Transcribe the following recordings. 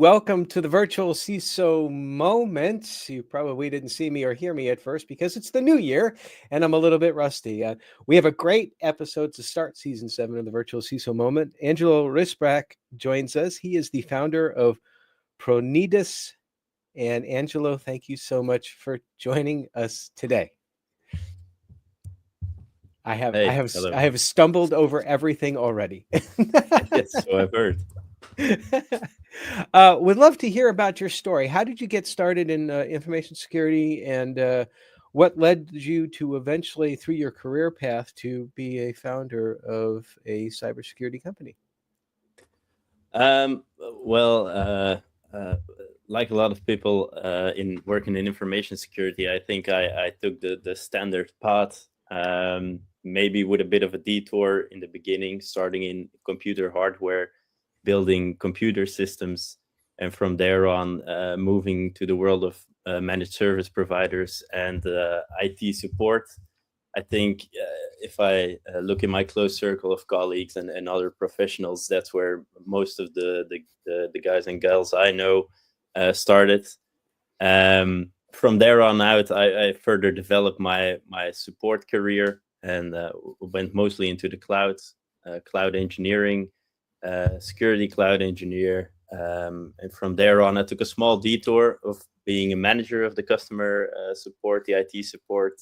Welcome to the virtual CISO moment. You probably didn't see me or hear me at first because it's the new year and I'm a little bit rusty. We have a great episode to start season 7 of the virtual CISO moment. Angelo Rysbrack joins us. He is the founder of Pronidus. And Angelo, thank you so much for joining us today. I have stumbled over everything already. Yes, so I've heard. Would love to hear about your story. How did you get started in information security, and what led you to eventually, through your career path, to be a founder of a cybersecurity company? Well, like a lot of people in working in information security, I think I took the standard path, maybe with a bit of a detour in the beginning, starting in computer hardware, building computer systems, and from there on, moving to the world of managed service providers and IT support. I think if I look in my close circle of colleagues and other professionals, that's where most of the guys and girls I know started. From there on out, I further developed my support career and went mostly into the cloud engineering, security cloud engineer. And from there on, I took a small detour of being a manager of the customer support, the IT support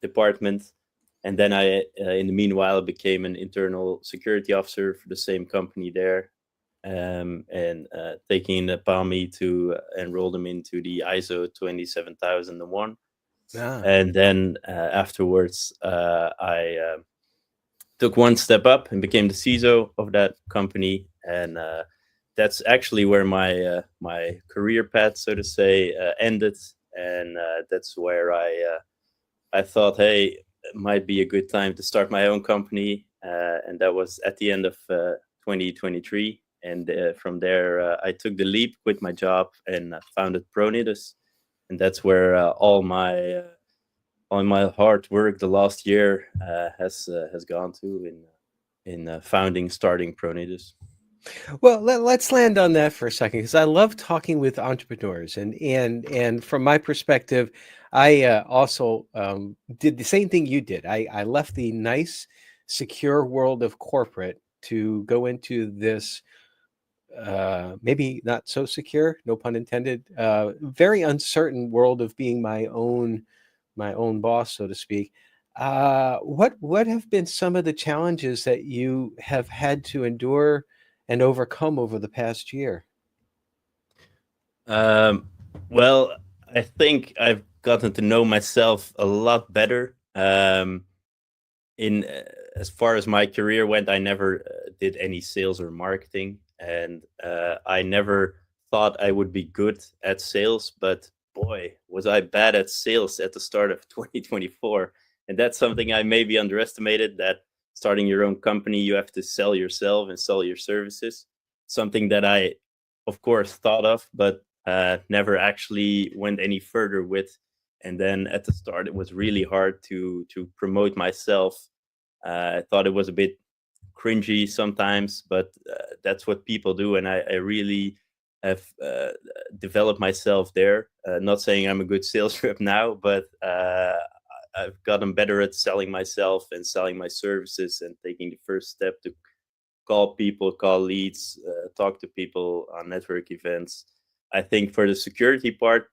department, and then I in the meanwhile became an internal security officer for the same company there, and taking it upon me to enroll them into the ISO 27001. And then afterwards I took one step up and became the CISO of that company, and that's actually where my career path, so to say, ended, and that's where I thought, hey, it might be a good time to start my own company. And that was at the end of 2023. And from there, I took the leap, quit my job, and founded Pronidus. And that's where all my hard work the last year has gone to in starting Pronidus. Well, let's land on that for a second, because I love talking with entrepreneurs, and from my perspective, I also did the same thing you did. I left the nice, secure world of corporate to go into this maybe not so secure, no pun intended, very uncertain world of being my own boss, so to speak. What have been some of the challenges that you have had to endure and overcome over the past year? Well, I think I've gotten to know myself a lot better. In As far as my career went, I never did any sales or marketing, and I never thought I would be good at sales. But boy, was I bad at sales at the start of 2024, and that's something I maybe underestimated. That starting your own company, you have to sell yourself and sell your services. Something that I, of course, thought of, but never actually went any further with. And then at the start, it was really hard to promote myself. I thought it was a bit cringy sometimes, but that's what people do, and I really have developed myself there. Not saying I'm a good sales rep now, but I've gotten better at selling myself and selling my services and taking the first step to call people, call leads, talk to people on network events. I think for the security part,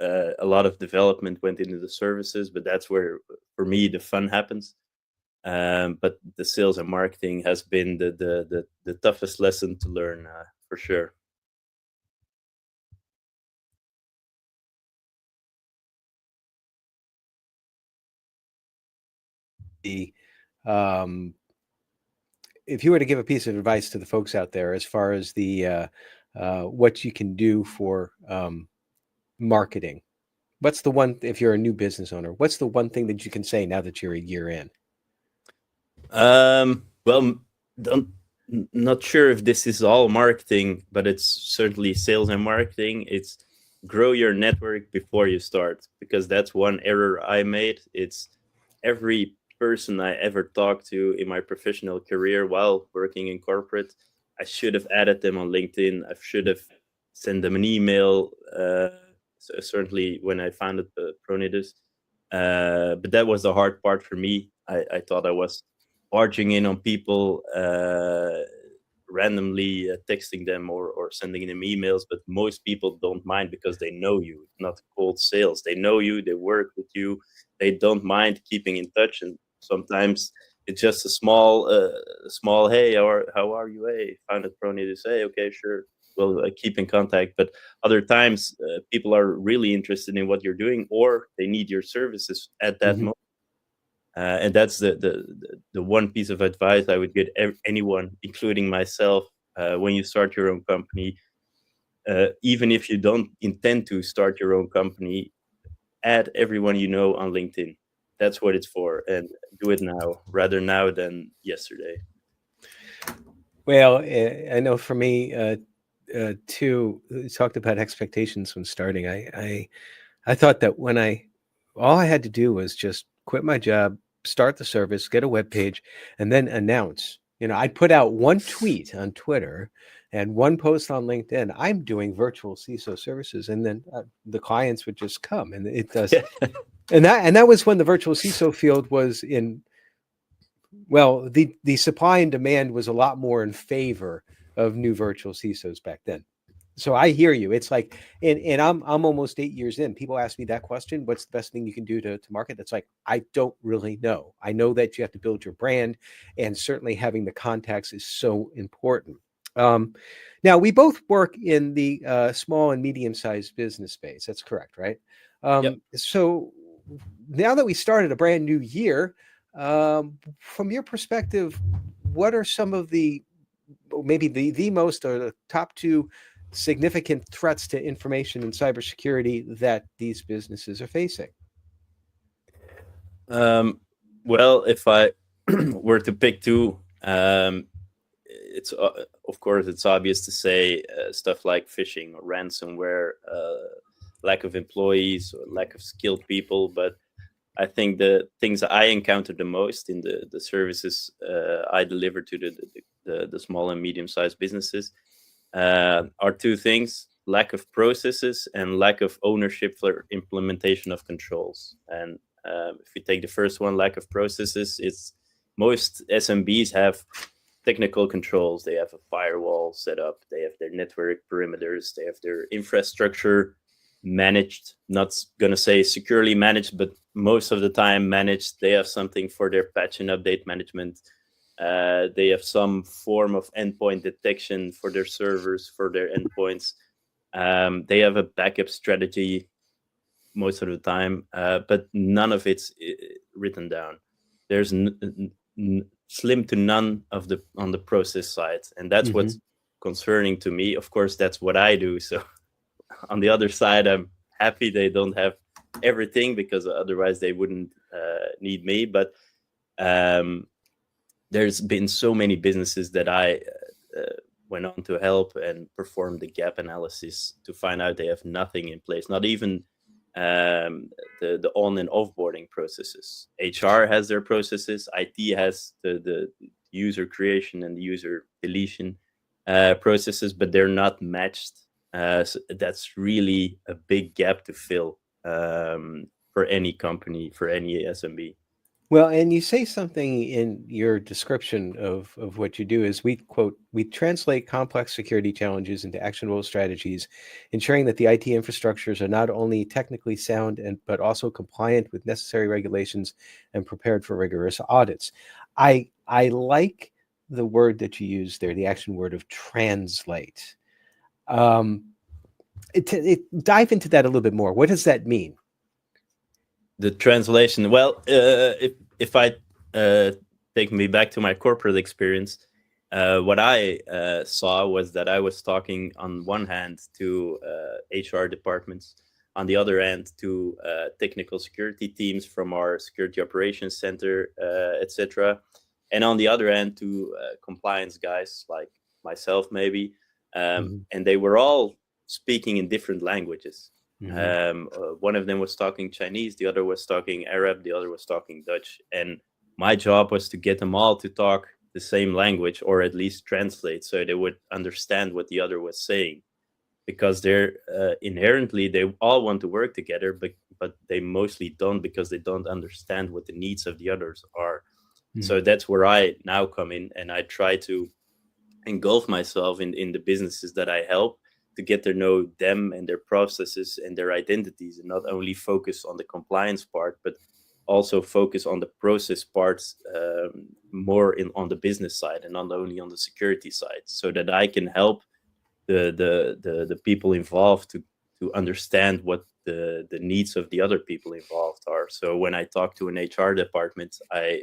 a lot of development went into the services, but that's where, for me, the fun happens. But the sales and marketing has been the toughest lesson to learn, for sure. Um, if you were to give a piece of advice to the folks out there as far as the what you can do for marketing, what's the one, if you're a new business owner, what's the one thing that you can say now that you're a year in? Well, not sure if this is all marketing, but it's certainly sales and marketing. It's grow your network before you start, because that's one error I made. It's every person I ever talked to in my professional career while working in corporate I should have added them on LinkedIn. I should have sent them an email. Certainly when I founded Pronidus. But that was the hard part for me. I thought I was barging in on people, randomly texting them or sending them emails. But most people don't mind because they know you. It's not cold sales. They know you. They work with you. They don't mind keeping in touch. And sometimes it's just a small hey, how are you? Hey, founded Pronidus. Hey, okay, sure. We'll keep in contact. But other times, people are really interested in what you're doing, or they need your services at that moment. And that's the one piece of advice I would give anyone, including myself, when you start your own company. Even if you don't intend to start your own company, add everyone you know on LinkedIn. That's what it's for, and do it now, rather now than yesterday. Well, I know for me, too, you talked about expectations when starting. I thought that all I had to do was just quit my job, start the service, get a web page, and then announce. I'd put out one tweet on Twitter and one post on LinkedIn. I'm doing virtual CISO services, and then the clients would just come, and it does. And that was when the virtual CISO field was in. Well, the supply and demand was a lot more in favor of new virtual CISOs back then. So I hear you. It's like, and I'm almost 8 years in. People ask me that question: what's the best thing you can do to market? That's like, I don't really know. I know that you have to build your brand, and certainly having the contacts is so important. Now we both work in the small and medium-sized business space. That's correct, right? Yep. So now that we started a brand new year, from your perspective, what are some of maybe the most or the top two significant threats to information and cybersecurity that these businesses are facing? Well, if I were to pick two, it's of course it's obvious to say stuff like phishing or ransomware, lack of employees or lack of skilled people. But I think the things I encounter the most in the services I deliver to the small and medium-sized businesses are two things: lack of processes and lack of ownership for implementation of controls. And if you take the first one, lack of processes, it's most SMBs have technical controls. They have a firewall set up, they have their network perimeters, they have their infrastructure managed. Not going to say securely managed, but most of the time managed. They have something for their patch and update management. They have some form of endpoint detection for their servers, for their endpoints. They have a backup strategy most of the time, but none of it's written down. There's slim to none of on the process side, and that's what's concerning to me. Of course, that's what I do. So on the other side, I'm happy they don't have everything, because otherwise they wouldn't need me. But there's been so many businesses that I went on to help and perform the gap analysis to find out they have nothing in place, not even the on and offboarding processes. HR has their processes, IT has the user creation and the user deletion processes, but they're not matched. So that's really a big gap to fill for any company, for any SMB. Well, and you say something in your description of what you do is, we quote, we translate complex security challenges into actionable strategies, ensuring that the IT infrastructures are not only technically sound but also compliant with necessary regulations and prepared for rigorous audits. I like the word that you use there, the action word of translate. Dive into that a little bit more. What does that mean? The translation. Well, if I take me back to my corporate experience, what I saw was that I was talking on one hand to HR departments, on the other hand to technical security teams from our security operations center, etc., and on the other hand to compliance guys like myself, maybe, and they were all speaking in different languages. One of them was talking Chinese, the other was talking Arab, the other was talking Dutch, and my job was to get them all to talk the same language, or at least translate so they would understand what the other was saying, because they're inherently, they all want to work together, but they mostly don't, because they don't understand what the needs of the others are. So that's where I now come in, and I try to engulf myself in the businesses that I help, to get to know them and their processes and their identities, and not only focus on the compliance part, but also focus on the process parts, more on the business side, and not only on the security side, so that I can help the people involved to understand what the needs of the other people involved are. So when I talk to an HR department, I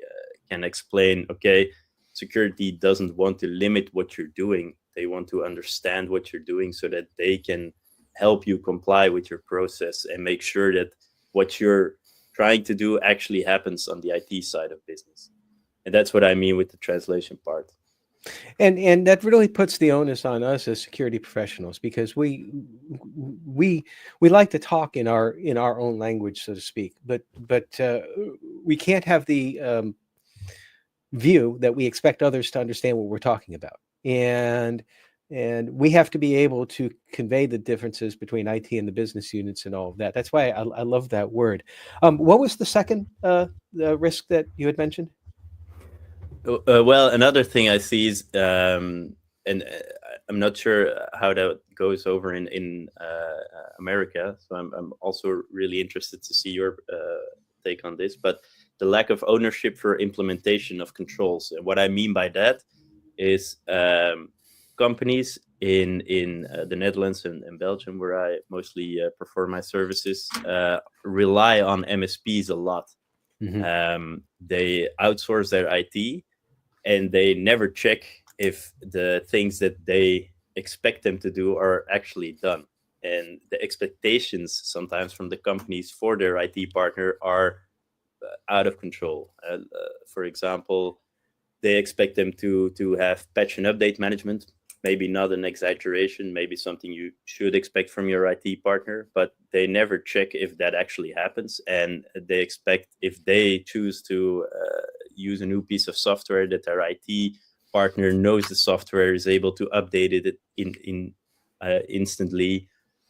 can explain, okay, security doesn't want to limit what you're doing. They want to understand what you're doing, so that they can help you comply with your process and make sure that what you're trying to do actually happens on the IT side of business. And that's what I mean with the translation part. And that really puts the onus on us as security professionals, because we like to talk in our own language, so to speak, but we can't have the view that we expect others to understand what we're talking about, and we have to be able to convey the differences between IT and the business units and all of that. That's why I love that word. What was the second risk that you had mentioned? Well, another thing I see is, and I'm not sure how that goes over in America, so I'm also really interested to see your take on this, but the lack of ownership for implementation of controls. And what I mean by that is, companies in the Netherlands and Belgium, where I mostly perform my services, rely on MSPs a lot. They outsource their IT, and they never check if the things that they expect them to do are actually done. And the expectations sometimes from the companies for their IT partner are out of control. For example, they expect them to have patch and update management. Maybe not an exaggeration, maybe something you should expect from your IT partner, but they never check if that actually happens. And they expect, if they choose to use a new piece of software, that their IT partner knows the software, is able to update it instantly,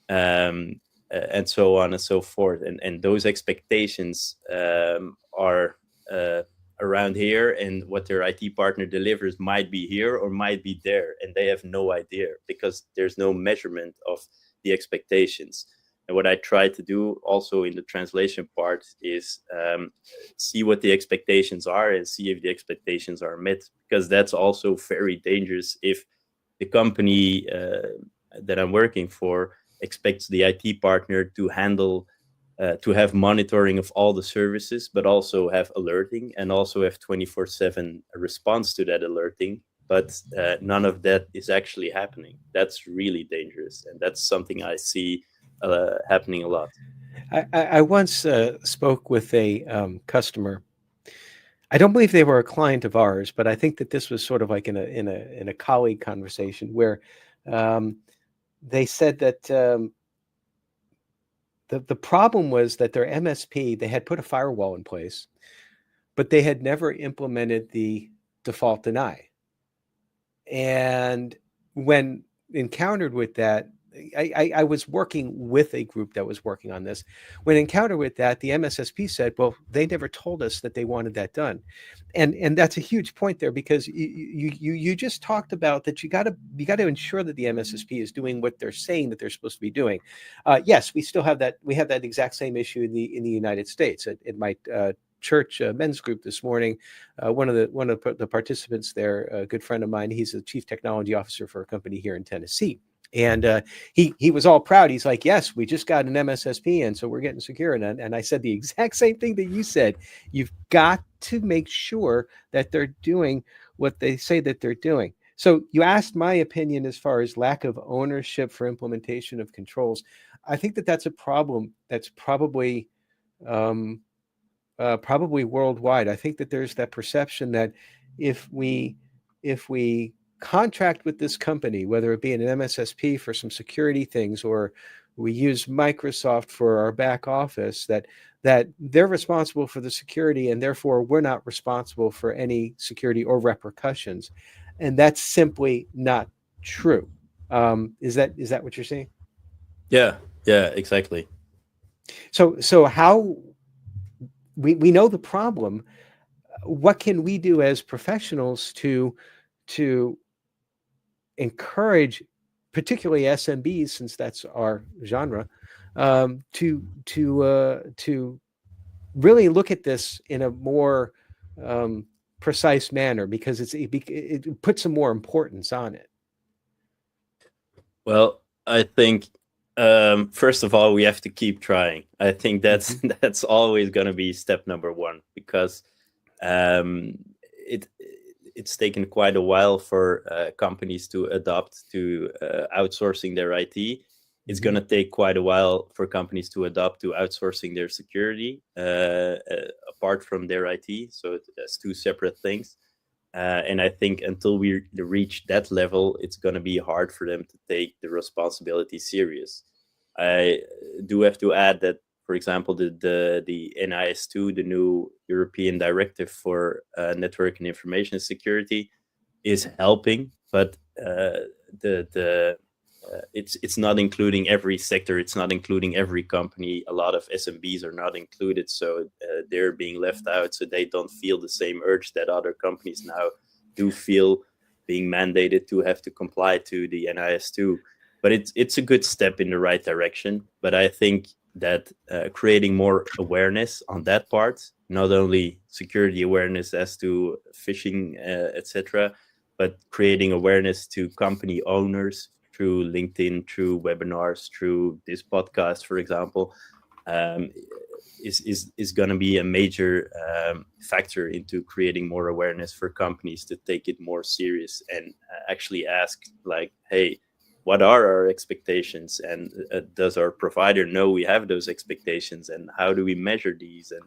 and so on and so forth. And those expectations are around here, and what their IT partner delivers might be here or might be there, and they have no idea, because there's no measurement of the expectations. And what I try to do also in the translation part is see what the expectations are, and see if the expectations are met, because that's also very dangerous if the company that I'm working for expects the IT partner to handle to have monitoring of all the services, but also have alerting, and also have 24/7 response to that alerting. But none of that is actually happening. That's really dangerous, and that's something I see happening a lot. I once spoke with a customer. I don't believe they were a client of ours, but I think that this was sort of like in a colleague conversation, where they said that the problem was that their MSP, they had put a firewall in place, but they had never implemented the default deny. And when encountered with that, I was working with a group that was working on this. When encountered with that, the MSSP said, well, they never told us that they wanted that done. And that's a huge point there, because you just talked about that you got to ensure that the MSSP is doing what they're saying that they're supposed to be doing. Yes, we still have that. We have that exact same issue in the United States. It might church men's group this morning. One of the participants there, a good friend of mine, he's the chief technology officer for a company here in Tennessee. And he was all proud. He's like, yes, we just got an MSSP, and so we're getting secure. And I said the exact same thing that you said. You've got to make sure that they're doing what they say that they're doing. So you asked my opinion as far as lack of ownership for implementation of controls. I think that that's a problem that's probably worldwide. I think that there's that perception that if we contract with this company, whether it be an MSSP for some security things, or we use Microsoft for our back office, that that they're responsible for the security and therefore we're not responsible for any security or repercussions. And that's simply not true. Is that what you're saying? Yeah, yeah, exactly. So how we know the problem. What can we do as professionals to encourage, particularly SMBs, since that's our genre, to really look at this in a more precise manner, because it puts some more importance on it. Well, I think first of all we have to keep trying. I think that's that's always going to be step number one, because um, it it's taken quite a while for companies to adopt to outsourcing their IT. It's going to take quite a while for companies to adopt to outsourcing their security apart from their IT. So it's two separate things. And I think until we reach that level, it's going to be hard for them to take the responsibility serious. I do have to add that, for example, the NIS2, the new European directive for network and information security, is helping, but the it's not including every sector. It's not including every company. A lot of SMBs are not included, so they're being left out. So they don't feel the same urge that other companies now do feel, being mandated to have to comply to the NIS2. But it's a good step in the right direction. But I think that creating more awareness on that part, not only security awareness as to phishing, etc., but creating awareness to company owners through LinkedIn, through webinars, through this podcast, for example, is going to be a major factor into creating more awareness for companies to take it more serious and actually ask, like, hey, what are our expectations, and does our provider know we have those expectations, and how do we measure these, and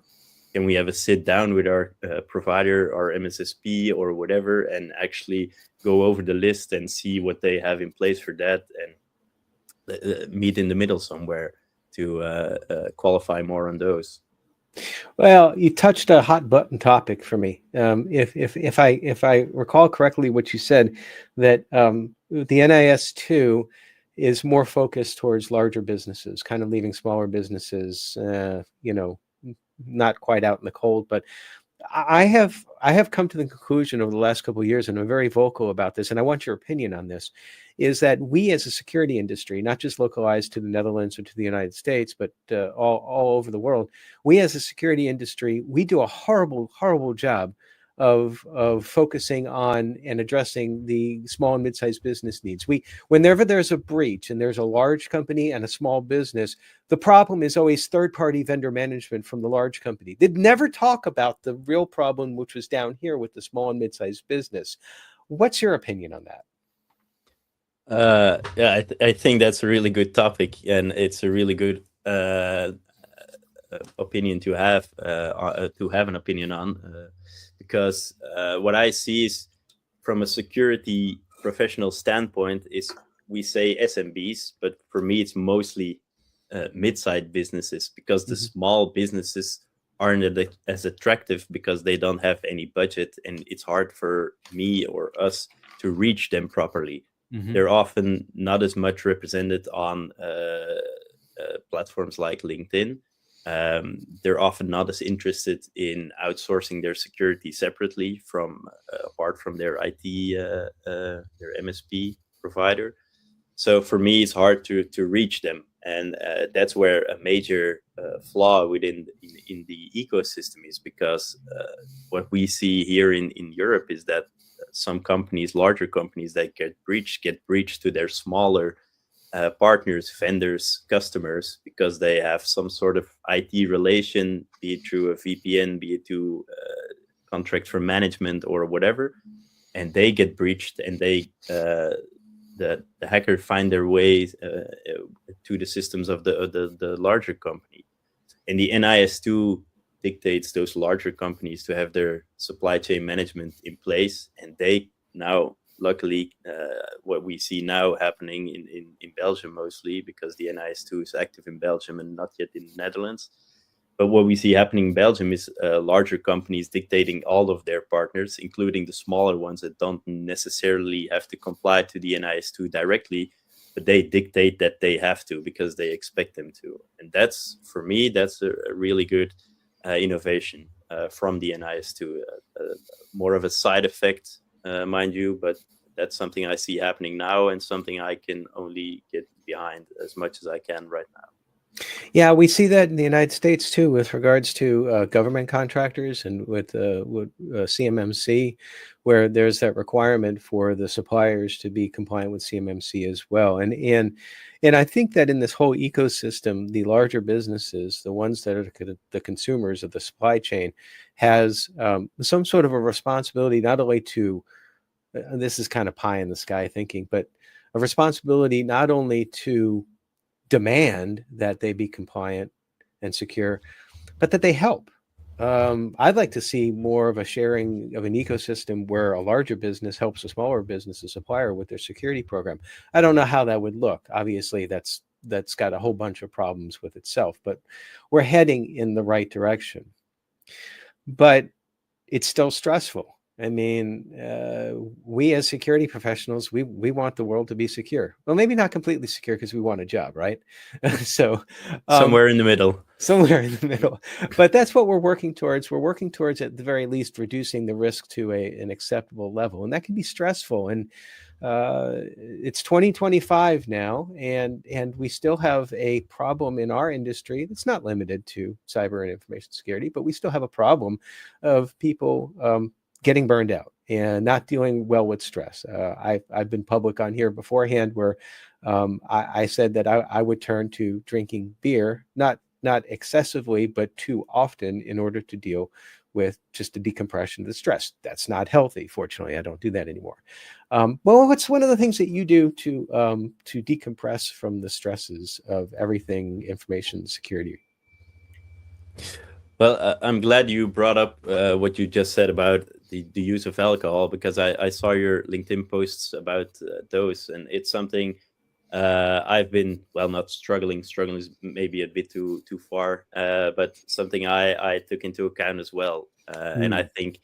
can we have a sit down with our provider or MSSP or whatever and actually go over the list and see what they have in place for that, and meet in the middle somewhere to qualify more on those. Well, you touched a hot button topic for me. If I recall correctly, what you said, that the NIS2 is more focused towards larger businesses, kind of leaving smaller businesses, not quite out in the cold. But I have come to the conclusion over the last couple of years, and I'm very vocal about this, and I want your opinion on this, is that we as a security industry, not just localized to the Netherlands or to the United States, but all over the world, we as a security industry, we do a horrible job of focusing on and addressing the small and mid-sized business needs. Whenever there's a breach and there's a large company and a small business, the problem is always third-party vendor management from the large company. They'd never talk about the real problem, which was down here with the small and mid-sized business. What's your opinion on that? Yeah, I think that's a really good topic, and it's a really good opinion to have an opinion on, because what I see is, from a security professional standpoint, is we say SMBs, but for me it's mostly mid-sized businesses, because the small businesses aren't as attractive because they don't have any budget, and it's hard for me or us to reach them properly. They're often not as much represented on platforms like LinkedIn. They're often not as interested in outsourcing their security separately from apart from their IT, their MSP provider. So for me, it's hard to reach them, and that's where a major flaw within in the ecosystem is, because what we see here in Europe is that some companies, larger companies that get breached to their smaller partners, vendors, customers, because they have some sort of IT relation, be it through a VPN, be it to contract for management or whatever, and they get breached, and they the hacker find their way to the systems of the larger company, and the NIS2 dictates those larger companies to have their supply chain management in place, and they now, luckily, what we see now happening in Belgium mostly, because the NIS2 is active in Belgium and not yet in the Netherlands, But what we see happening in Belgium is larger companies dictating all of their partners, including the smaller ones that don't necessarily have to comply to the NIS2 directly, but they dictate that they have to because they expect them to. And that's, for me, that's a really good innovation from the NIS2. More of a side effect, mind you, but that's something I see happening now and something I can only get behind as much as I can right now. Yeah, we see that in the United States too, with regards to government contractors and with CMMC, where there's that requirement for the suppliers to be compliant with CMMC as well. And I think that in this whole ecosystem, the larger businesses, the ones that are the consumers of the supply chain, has some sort of a responsibility not only to, this is kind of pie in the sky thinking, but a responsibility not only to demand that they be compliant and secure, but that they help. I'd like to see more of a sharing of an ecosystem where a larger business helps a smaller business, a supplier, with their security program. I don't know how that would look. Obviously, that's got a whole bunch of problems with itself, but we're heading in the right direction. But it's still stressful. I mean, we as security professionals, we want the world to be secure. Well, maybe not completely secure because we want a job, right? So somewhere in the middle. Somewhere in the middle. But that's what we're working towards. We're working towards, at the very least, reducing the risk to an acceptable level. And that can be stressful. And it's 2025 now, and we still have a problem in our industry that's not limited to cyber and information security, but we still have a problem of people getting burned out and not dealing well with stress. I've been public on here beforehand where I said that I would turn to drinking beer, not excessively, but too often, in order to deal with just the decompression of the stress. That's not healthy. Fortunately, I don't do that anymore. Well, what's one of the things that you do to decompress from the stresses of everything information security? Well, I'm glad you brought up what you just said about the use of alcohol, because I saw your LinkedIn posts about those, and it's something I've been, well, not struggling is maybe a bit too far, but something I took into account as well. And I think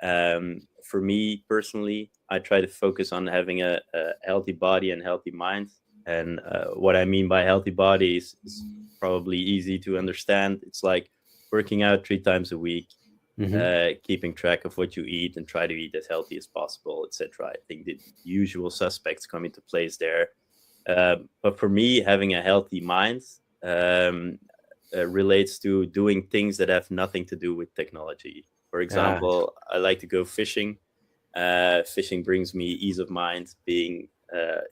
for me personally, I try to focus on having a healthy body and healthy mind. And what I mean by healthy body is probably easy to understand. It's like working out 3 times a week, keeping track of what you eat and try to eat as healthy as possible, etc. I think the usual suspects come into place there. But for me, having a healthy mind relates to doing things that have nothing to do with technology. For example, I like to go fishing. Fishing brings me ease of mind, being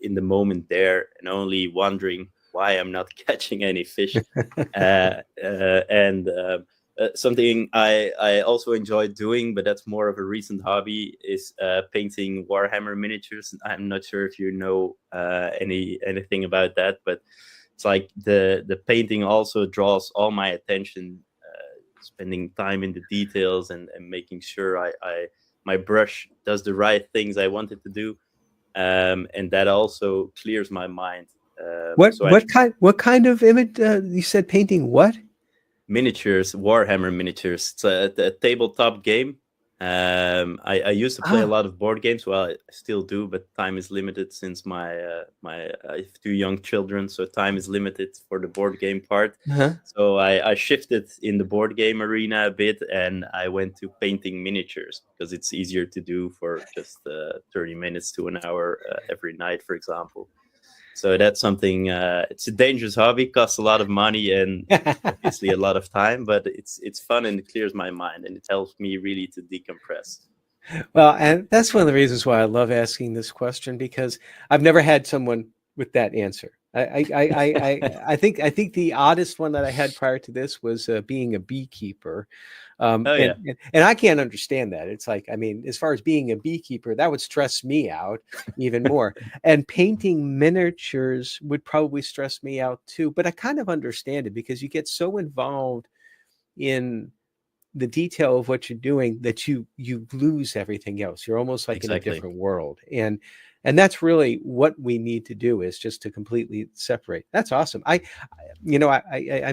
in the moment there and only wondering why I'm not catching any fish. And something I also enjoy doing, but that's more of a recent hobby, is painting Warhammer miniatures. I'm not sure if you know anything about that, but it's like the painting also draws all my attention, spending time in the details and making sure my brush does the right things I want it to do, and that also clears my mind. What kind of image? You said painting what? Miniatures, Warhammer miniatures. It's a tabletop game. I used to play a lot of board games. Well, I still do, but time is limited since I have 2 young children, so time is limited for the board game part. So I shifted in the board game arena a bit, and I went to painting miniatures because it's easier to do for just 30 minutes to an hour every night, for example. So that's something, it's a dangerous hobby, costs a lot of money and obviously a lot of time, but it's fun and it clears my mind and it helps me really to decompress. Well, and that's one of the reasons why I love asking this question, because I've never had someone with that answer. I think the oddest one that I had prior to this was being a beekeeper. And I can't understand that. It's like, I mean, as far as being a beekeeper, that would stress me out even more. And painting miniatures would probably stress me out too. But I kind of understand it because you get so involved in the detail of what you're doing that you lose everything else. You're almost like in a different world. And And that's really what we need to do, is just to completely separate. That's awesome. I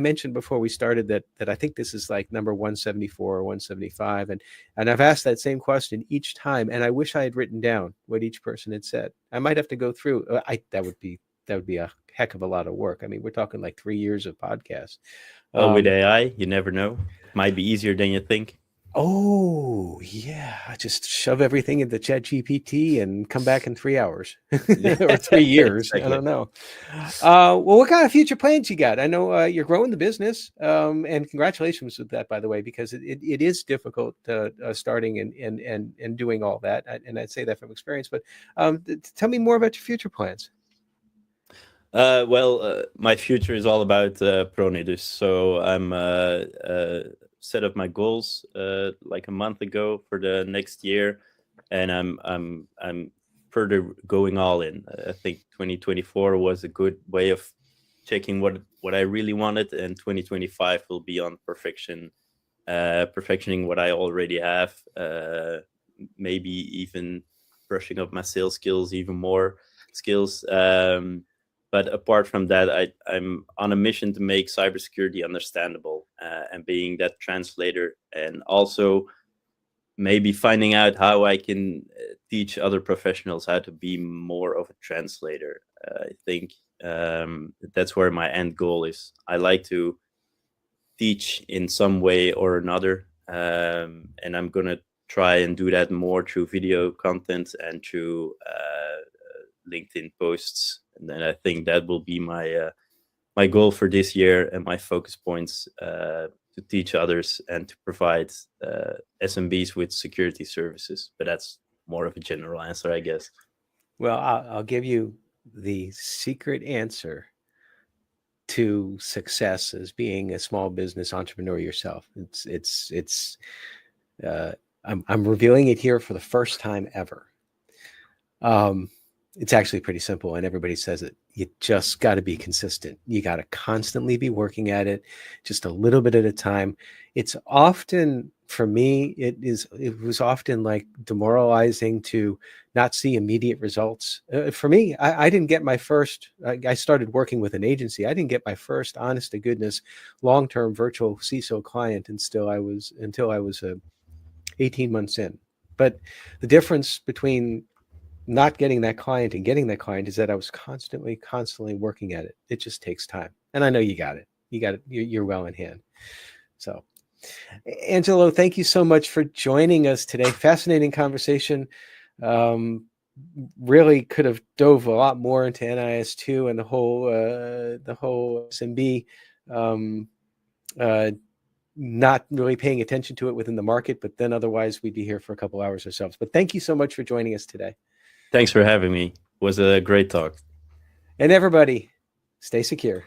mentioned before we started that I think this is like number 174 or 175, and I've asked that same question each time, and I wish I had written down what each person had said. I might have to go through. That would be a heck of a lot of work. I mean, we're talking like 3 years of podcasts. Well, with AI, you never know. It might be easier than you think. Oh, yeah. I just shove everything into ChatGPT and come back in 3 hours or 3 years. Exactly. I don't know. Well, what kind of future plans you got? I know you're growing the business, and congratulations with that, by the way, because it is difficult starting and doing all that. And I'd say that from experience. But tell me more about your future plans. My future is all about Pronidus. So I'm set up my goals like a month ago for the next year, and I'm further going all in. I think 2024 was a good way of checking what I really wanted, and 2025 will be on perfectioning what I already have. Maybe even brushing up my sales skills, even more skills. But apart from that, I'm on a mission to make cybersecurity understandable, and being that translator, and also maybe finding out how I can teach other professionals how to be more of a translator. I think that's where my end goal is. I like to teach in some way or another, and I'm going to try and do that more through video content and through LinkedIn posts. And then I think that will be my goal for this year, and my focus points to teach others and to provide SMBs with security services. But that's more of a general answer, I guess. Well, I'll give you the secret answer to success as being a small business entrepreneur yourself. I'm revealing it here for the first time ever. It's actually pretty simple, and everybody says it. You just got to be consistent. You got to constantly be working at it, just a little bit at a time. It's often, for me, it was often like demoralizing to not see immediate results. For me, I didn't get my first. I started working with an agency. I didn't get my first, honest to goodness, long-term virtual CISO client until I was 18 months in. But the difference between not getting that client and getting that client is that I was constantly working at it. It just takes time. And I know you got it. You're well in hand. So, Angelo, thank you so much for joining us today. Fascinating conversation. Really could have dove a lot more into NIS2 and the whole SMB, not really paying attention to it within the market, but then otherwise we'd be here for a couple hours ourselves. But thank you so much for joining us today. Thanks for having me. It was a great talk. And everybody, stay secure.